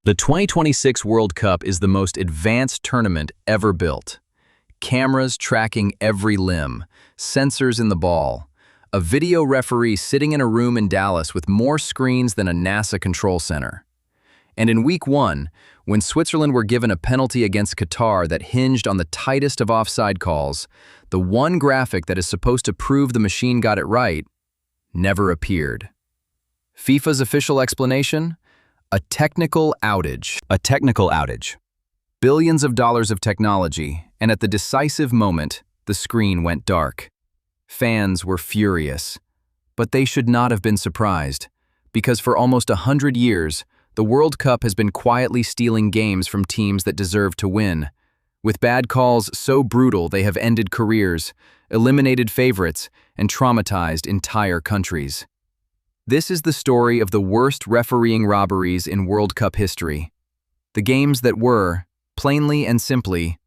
The 2026 World Cup is the most advanced tournament ever built. Cameras tracking every limb, sensors in the ball, a video referee sitting in a room in Dallas with more screens than a NASA control center. And in week one, when Switzerland were given a penalty against Qatar that hinged on the tightest of offside calls, the one graphic that is supposed to prove the machine got it right never appeared. FIFA's official explanation? A technical outage. A technical outage. Billions of dollars of technology, and at the decisive moment, the screen went dark. Fans were furious, but they should not have been surprised, because for almost 100 years, the World Cup has been quietly stealing games from teams that deserve to win. With bad calls so brutal they have ended careers, eliminated favorites, and traumatized entire countries. This is the story of the worst refereeing robberies in World Cup history. The games that were, plainly and simply,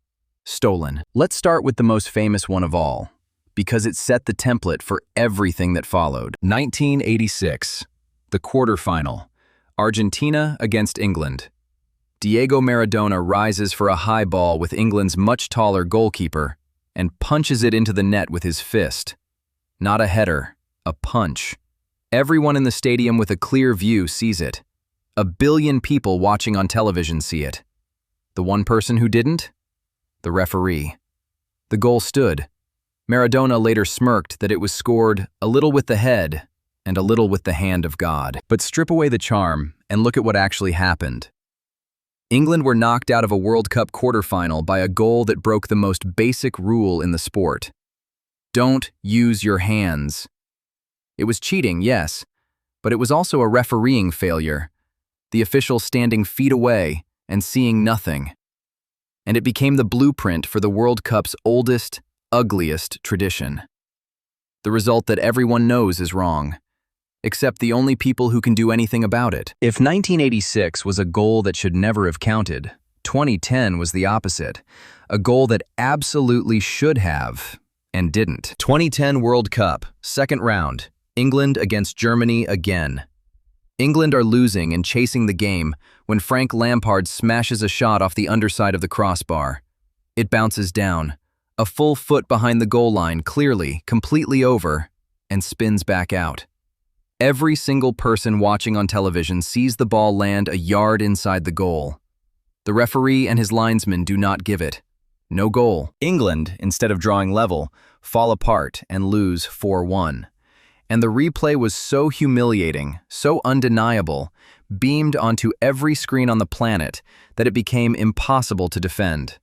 stolen. Let's start with the most famous one of all, because it set the template for everything that followed. 1986, the quarterfinal, Argentina against England. Diego Maradona rises for a high ball with England's much taller goalkeeper and punches it into the net with his fist. Not a header, a punch. Everyone in the stadium with a clear view sees it. 1 billion people watching on television see it. The one person who didn't? The referee. The goal stood. Maradona later smirked that it was scored a little with the head and a little with the hand of God. But strip away the charm and look at what actually happened. England were knocked out of a World Cup quarterfinal by a goal that broke the most basic rule in the sport. Don't use your hands. It was cheating, yes, but it was also a refereeing failure, the official standing feet away and seeing nothing. And it became the blueprint for the World Cup's oldest, ugliest tradition. The result that everyone knows is wrong, except the only people who can do anything about it. If 1986 was a goal that should never have counted, 2010 was the opposite, a goal that absolutely should have and didn't. 2010 World Cup, second round. England against Germany again. England are losing and chasing the game when Frank Lampard smashes a shot off the underside of the crossbar. It bounces down, a full foot behind the goal line, clearly, completely over, and spins back out. Every single person watching on television sees the ball land a yard inside the goal. The referee and his linesmen do not give it. No goal. England, instead of drawing level, fall apart and lose 4-1. And the replay was so humiliating, so undeniable, beamed onto every screen on the planet that it became impossible to defend.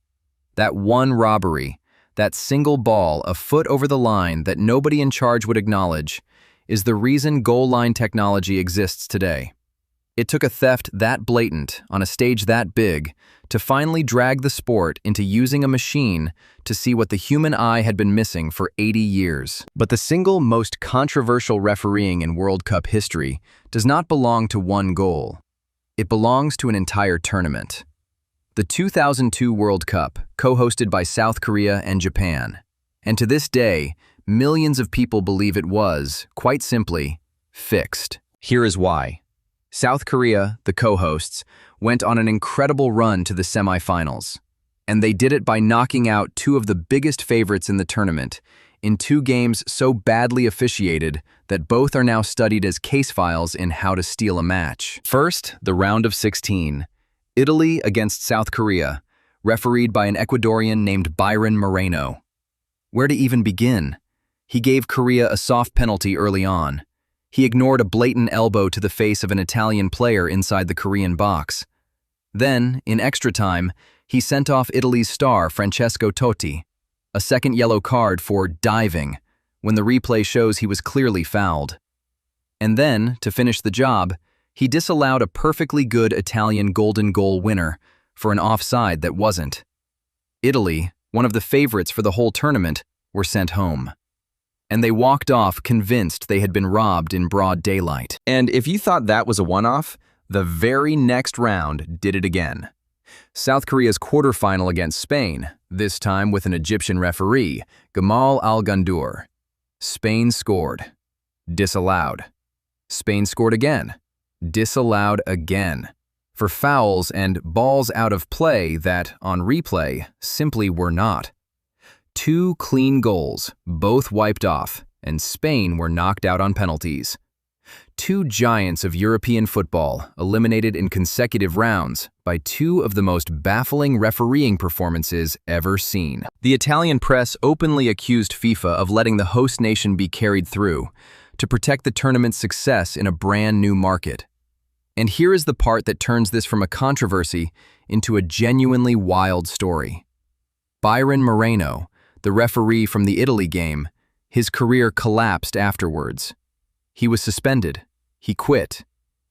That one robbery, that single ball a foot over the line that nobody in charge would acknowledge, is the reason goal line technology exists today. It took a theft that blatant, on a stage that big, to finally drag the sport into using a machine to see what the human eye had been missing for 80 years. But the single most controversial refereeing in World Cup history does not belong to one goal. It belongs to an entire tournament. The 2002 World Cup, co-hosted by South Korea and Japan. And to this day, millions of people believe it was, quite simply, fixed. Here is why. South Korea, the co-hosts, went on an incredible run to the semifinals, and they did it by knocking out two of the biggest favorites in the tournament in 2 games so badly officiated that both are now studied as case files in how to steal a match. First, the round of 16, Italy against South Korea, refereed by an Ecuadorian named Byron Moreno. Where to even begin? He gave Korea a soft penalty early on. He ignored a blatant elbow to the face of an Italian player inside the Korean box. Then, in extra time, he sent off Italy's star Francesco Totti, a second yellow card for diving, when the replay shows he was clearly fouled. And then, to finish the job, he disallowed a perfectly good Italian golden goal winner for an offside that wasn't. Italy, one of the favorites for the whole tournament, were sent home. And they walked off convinced they had been robbed in broad daylight. And if you thought that was a one-off, the very next round did it again. South Korea's quarterfinal against Spain, this time with an Egyptian referee, Gamal Al-Gandour. Spain scored. Disallowed. Spain scored again. Disallowed again. for fouls and balls out of play that, on replay, simply were not. 2 clean goals, both wiped off, and Spain were knocked out on penalties. 2 giants of European football eliminated in consecutive rounds by 2 of the most baffling refereeing performances ever seen. The Italian press openly accused FIFA of letting the host nation be carried through to protect the tournament's success in a brand new market. And here is the part that turns this from a controversy into a genuinely wild story. Byron Moreno, the referee from the Italy game, his career collapsed afterwards. He was suspended. He quit.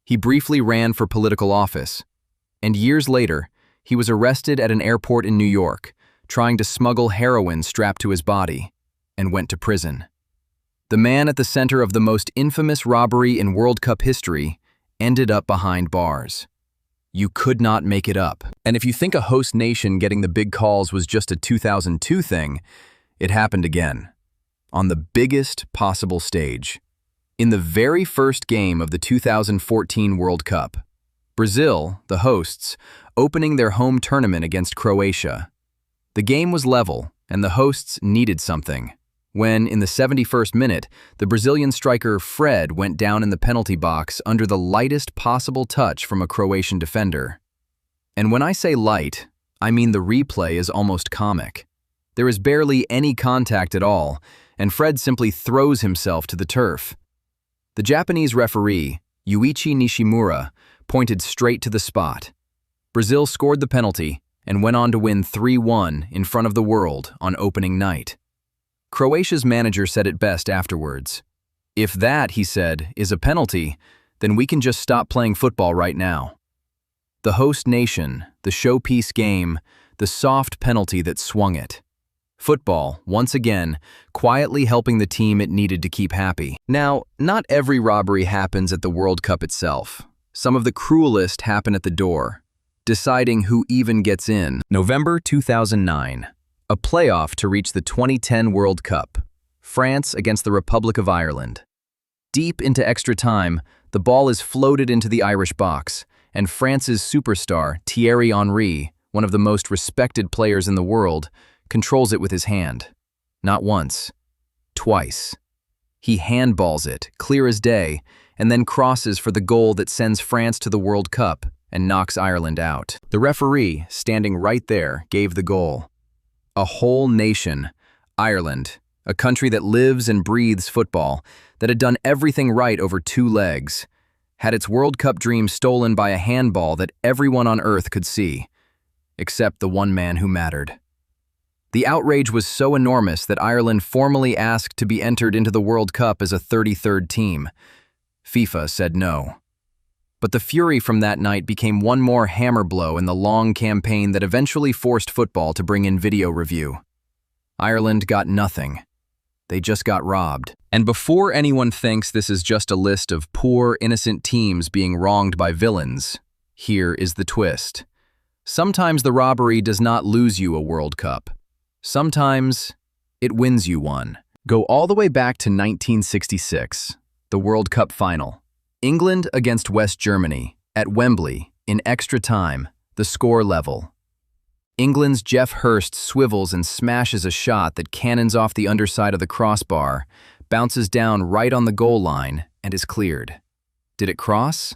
He briefly ran for political office. And years later, he was arrested at an airport in New York, trying to smuggle heroin strapped to his body, and went to prison. The man at the center of the most infamous robbery in World Cup history ended up behind bars. You could not make it up. And if you think a host nation getting the big calls was just a 2002 thing, it happened again. On the biggest possible stage. In the very first game of the 2014 World Cup, Brazil, the hosts, opening their home tournament against Croatia. The game was level, and the hosts needed something. When, in the 71st minute, the Brazilian striker Fred went down in the penalty box under the lightest possible touch from a Croatian defender. And when I say light, I mean the replay is almost comic. There is barely any contact at all, and Fred simply throws himself to the turf. The Japanese referee, Yuichi Nishimura, pointed straight to the spot. Brazil scored the penalty and went on to win 3-1 in front of the world on opening night. Croatia's manager said it best afterwards. "If that," he said, "is a penalty, then we can just stop playing football right now." The host nation, the showpiece game, the soft penalty that swung it. Football, once again, quietly helping the team it needed to keep happy. Now, not every robbery happens at the World Cup itself. Some of the cruelest happen at the door, deciding who even gets in. November 2009, a playoff to reach the 2010 World Cup. France against the Republic of Ireland. Deep into extra time, the ball is floated into the Irish box, and France's superstar, Thierry Henry, one of the most respected players in the world, controls it with his hand. Not once, twice. He handballs it, clear as day, and then crosses for the goal that sends France to the World Cup and knocks Ireland out. The referee, standing right there, gave the goal. A whole nation, Ireland, a country that lives and breathes football, that had done everything right over 2 legs, had its World Cup dream stolen by a handball that everyone on earth could see, except the one man who mattered. The outrage was so enormous that Ireland formally asked to be entered into the World Cup as a 33rd team. FIFA said no. But the fury from that night became one more hammer blow in the long campaign that eventually forced football to bring in video review. Ireland got nothing. They just got robbed. And before anyone thinks this is just a list of poor, innocent teams being wronged by villains, here is the twist. Sometimes the robbery does not lose you a World Cup. Sometimes it wins you one. Go all the way back to 1966, the World Cup final. England against West Germany, at Wembley, in extra time, the score level. England's Jeff Hurst swivels and smashes a shot that cannons off the underside of the crossbar, bounces down right on the goal line, and is cleared. Did it cross?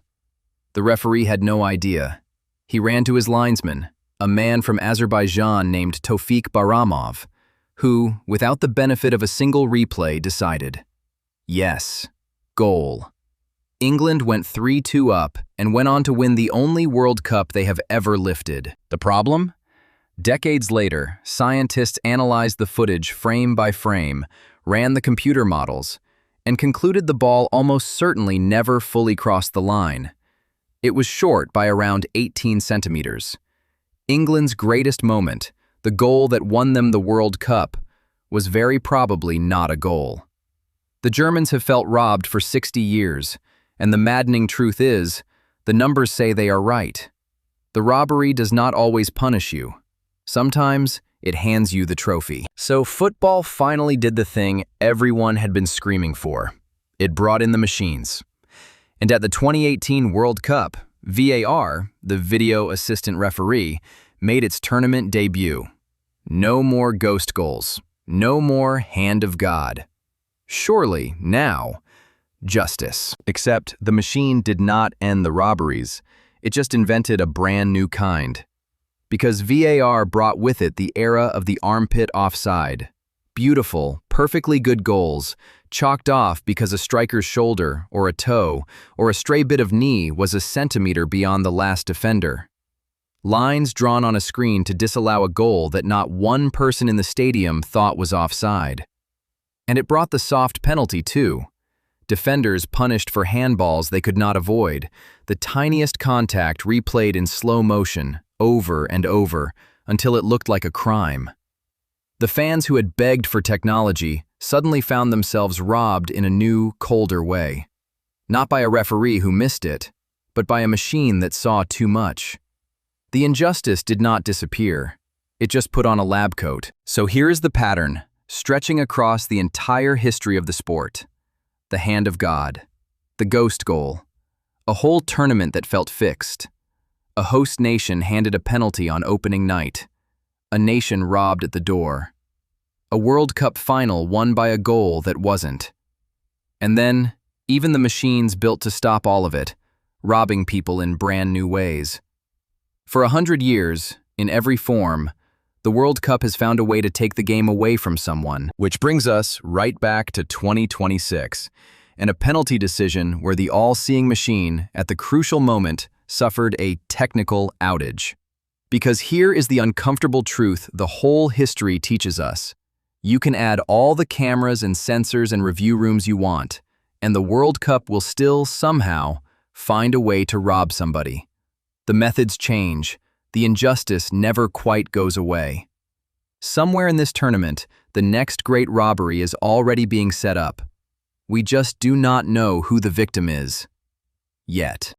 The referee had no idea. He ran to his linesman, a man from Azerbaijan named Tofik Baramov, who, without the benefit of a single replay, decided, yes, goal. England went 3-2 up and went on to win the only World Cup they have ever lifted. The problem? Decades later, scientists analyzed the footage frame by frame, ran the computer models, and concluded the ball almost certainly never fully crossed the line. It was short by around 18 centimeters. England's greatest moment, the goal that won them the World Cup, was very probably not a goal. The Germans have felt robbed for 60 years, and the maddening truth is, the numbers say they are right. The robbery does not always punish you. Sometimes it hands you the trophy. So football finally did the thing everyone had been screaming for. It brought in the machines. And at the 2018 World Cup, VAR, the video assistant referee, made its tournament debut. No more ghost goals. No more hand of God. Surely, now, justice. Except the machine did not end the robberies. It just invented a brand new kind. Because VAR brought with it the era of the armpit offside. Beautiful, perfectly good goals, chalked off because a striker's shoulder, or a toe, or a stray bit of knee was a centimeter beyond the last defender. Lines drawn on a screen to disallow a goal that not one person in the stadium thought was offside. And it brought the soft penalty too. Defenders punished for handballs they could not avoid, the tiniest contact replayed in slow motion, over and over, until it looked like a crime. The fans who had begged for technology suddenly found themselves robbed in a new, colder way. Not by a referee who missed it, but by a machine that saw too much. The injustice did not disappear. It just put on a lab coat. So here is the pattern, stretching across the entire history of the sport. The hand of God. The ghost goal. A whole tournament that felt fixed. A host nation handed a penalty on opening night. A nation robbed at the door. A World Cup final won by a goal that wasn't. And then, even the machines built to stop all of it, robbing people in brand new ways. For 100 years, in every form, the World Cup has found a way to take the game away from someone. Which brings us right back to 2026, and a penalty decision where the all-seeing machine, at the crucial moment, suffered a technical outage. Because here is the uncomfortable truth the whole history teaches us. You can add all the cameras and sensors and review rooms you want, and the World Cup will still, somehow, find a way to rob somebody. The methods change. The injustice never quite goes away. Somewhere in this tournament, the next great robbery is already being set up. We just do not know who the victim is. Yet.